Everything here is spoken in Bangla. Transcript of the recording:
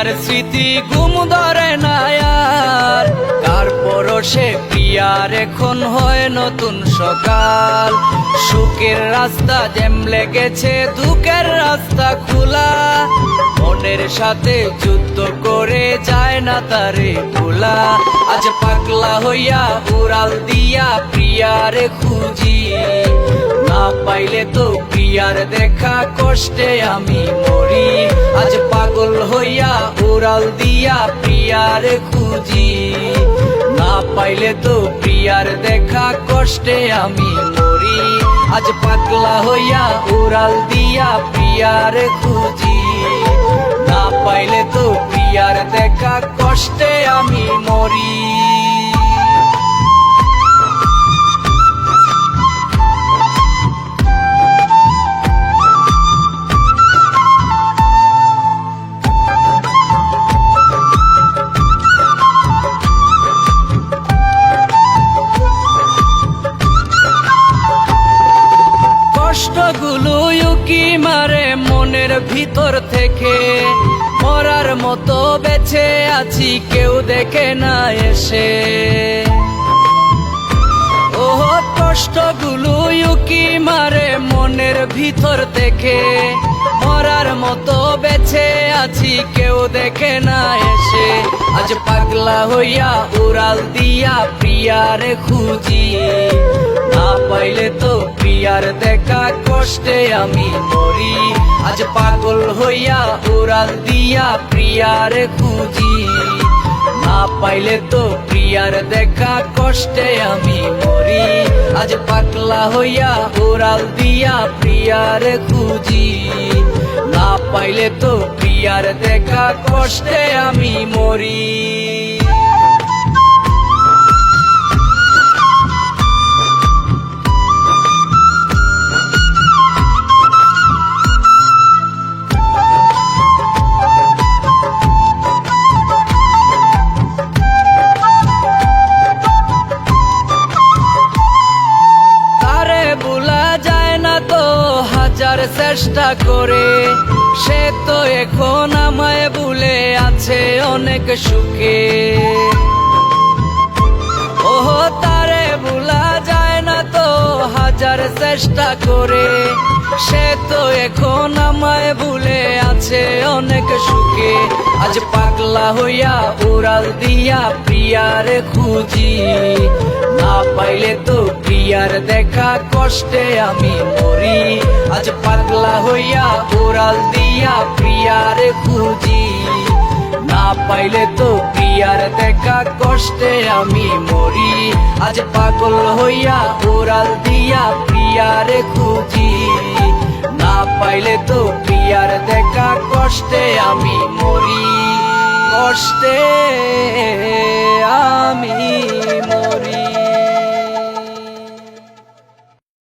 প্রিয়ার স্মৃতি ঘুম ধরে না আর, কার পরশে প্রিয়ার এখন হয় নতুন সকাল। সুখের রাস্তা জ্যাম লেগেছে, দুঃখের রাস্তা খোলা, মনের সাথে যুদ্ধ করে যায় না তারে ভোলা। আজ পাগলা হইয়া উড়াল দিয়া প্রিয়ারে খুঁজি, না পাইলে তো প্রিয়ার দেখা কষ্টে আমি মরি। আজ পাগল হইয়া উড়াল দিয়া প্রিয়ারে খুঁজি, না পাইলে তো প্রিয়ার দেখা কষ্টে আমি মরি। আজ পাগলা হইয়া উড়াল দিয়া প্রিয়ারে খুঁজি, না পাইলে তো প্রিয়ার দেখা কষ্টে আমি মরি। কষ্টগুলো উকি মারে মনের ভিতর থেকে, মরার মতো বেঁচে আছি কেউ দেখে না এসে। ও কষ্টগুলো উকি মারে মনের ভিতর থেকে, মরার মতো বেঁচে আছি কেউ দেখে না এসে। আজ পাগলা হইয়া উড়াল দিয়া প্রিয়ারে খুঁজি, না পাইলে তো প্রিয়ার দেখা কষ্টে আমি মরি। আজ পাগল হইয়া উড়াল দিয়া প্রিয়ারে খুঁজি, না পাইলে তো প্রিয়ার দেখা কষ্টে আমি মরি। আজ পাগলা হইয়া উড়াল দিয়া প্রিয়ারে খুঁজি, না পাইলে তো প্রিয়ার দেখা কষ্টে আমি মরি। চেষ্টা করে সে তো এখন আমায় ভুলে আছে অনেক সুখে। ওহ তারে ভুলা যায় না তো হাজার চেষ্টা করে, সে তো এখন আমায় ভুলে আছে অনেক সুখে। আজ পাগলা হইয়া উড়াল দিয়া প্রিয়ারে খুঁজি, না পাইলে তো প্রিয়ার দেখা কষ্টে আমি মরি। আজ পাগলা হইয়া উড়াল দিয়া প্রিয়ারে খুঁজি, না পাইলে তো প্রিয়ার দেখা কষ্টে আমি মরি। আজ পাগল হইয়া উড়াল দিয়া প্রিয়ারে খুঁজি, না পাইলে তো প্রিয়ার দেখা কষ্টে আমি মরি। কষ্টে আমি মরি।